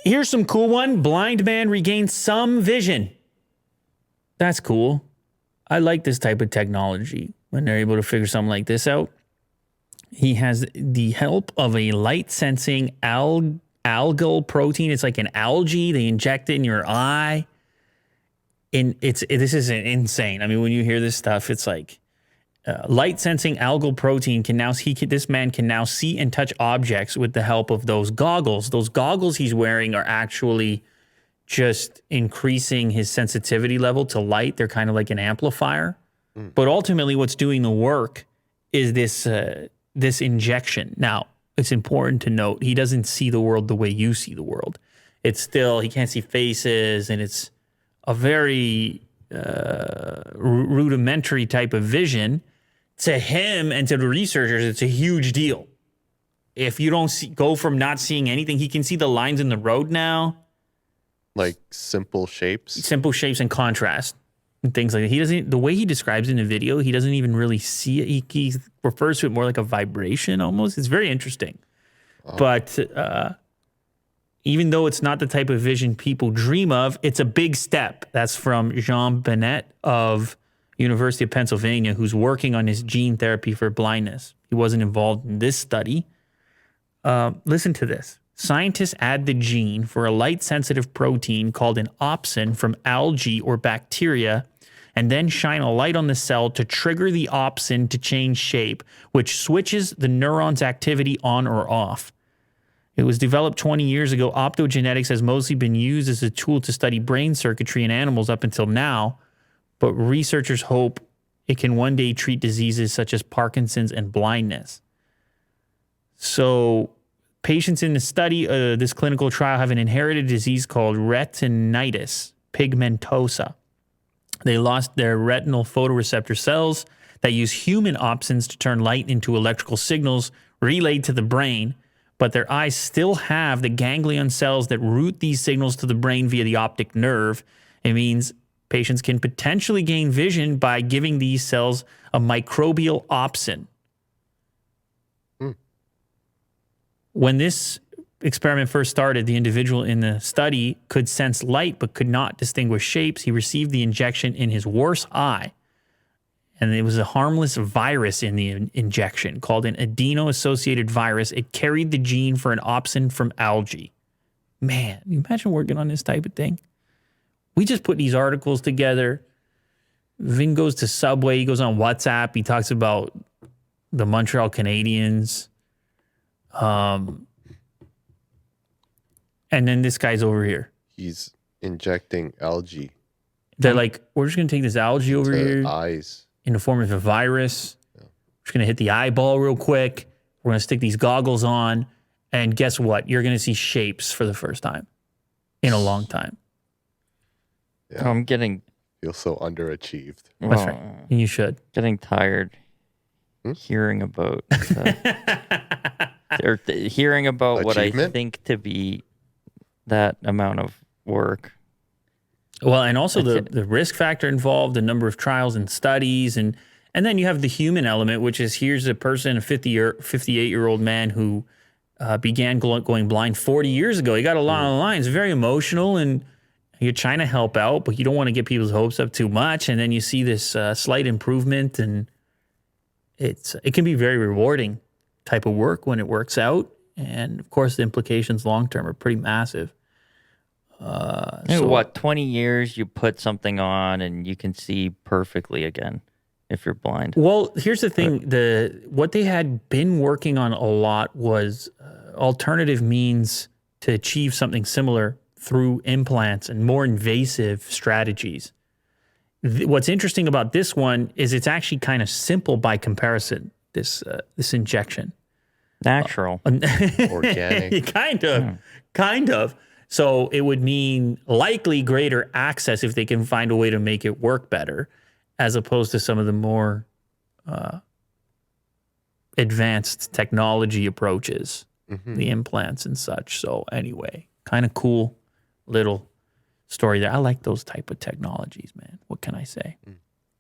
Here's some cool one. Blind man regains some vision. That's cool. I like this type of technology when they're able to figure something like this out. He has the help of a light-sensing algal protein. It's like an algae. They inject it in your eye. This is insane. I mean, when you hear this stuff, it's like light-sensing algal protein this man can now see and touch objects with the help of those goggles. Those goggles he's wearing are actually just increasing his sensitivity level to light. They're kind of like an amplifier. But ultimately, what's doing the work is this injection. Now, it's important to note, he doesn't see the world the way you see the world. He can't see faces, and it's a very rudimentary type of vision. To him and to the researchers, it's a huge deal. If you don't go from not seeing anything, he can see the lines in the road now. Like simple shapes? Simple shapes and contrast and things like that. The way he describes it in the video, he doesn't even really see it. He refers to it more like a vibration almost. It's very interesting. Oh. But even though it's not the type of vision people dream of, it's a big step. That's from Jean Bennett of University of Pennsylvania, who's working on his gene therapy for blindness. He wasn't involved in this study. Listen to this. Scientists add the gene for a light-sensitive protein called an opsin from algae or bacteria, and then shine a light on the cell to trigger the opsin to change shape, which switches the neuron's activity on or off. It was developed 20 years ago. Optogenetics has mostly been used as a tool to study brain circuitry in animals up until now, but researchers hope it can one day treat diseases such as Parkinson's and blindness. So patients in the study, this clinical trial, have an inherited disease called retinitis pigmentosa. They lost their retinal photoreceptor cells that use human opsins to turn light into electrical signals relayed to the brain, but their eyes still have the ganglion cells that route these signals to the brain via the optic nerve. It means patients can potentially gain vision by giving these cells a microbial opsin. When this experiment first started, the individual in the study could sense light but could not distinguish shapes. He received the injection in his worst eye, and it was a harmless virus in the injection called an adeno-associated virus. It carried the gene for an opsin from algae. Man, you imagine working on this type of thing? We just put these articles together. Vin goes to Subway. He goes on WhatsApp. He talks about the Montreal Canadiens. And then this guy's over here. He's injecting algae. They're like, we're just going to take this algae over here eyes in the form of a virus. Yeah. We're just going to hit the eyeball real quick. We're going to stick these goggles on. And guess what? You're going to see shapes for the first time in a long time. Yeah. I'm getting... Feel so underachieved. That's right. And you should. Getting tired hearing about... Or hearing about what I think to be that amount of work. Well, and also the risk factor involved, the number of trials and studies, and then you have the human element, which is here's a person, a 58-year-old man who began going blind 40 years ago. He got a lot on the line. It's very emotional, and you're trying to help out, but you don't want to get people's hopes up too much. And then you see this slight improvement, and it can be very rewarding type of work when it works out. And of course, the implications long-term are pretty massive. So 20 years, you put something on and you can see perfectly again if you're blind. Well, here's the thing. What they had been working on a lot was alternative means to achieve something similar through implants and more invasive strategies. What's interesting about this one is it's actually kind of simple by comparison. This injection. Natural. Organic. Kind of. So it would mean likely greater access if they can find a way to make it work better, as opposed to some of the more advanced technology approaches, the implants and such. So anyway, kind of cool little story there. I like those type of technologies, man. What can I say?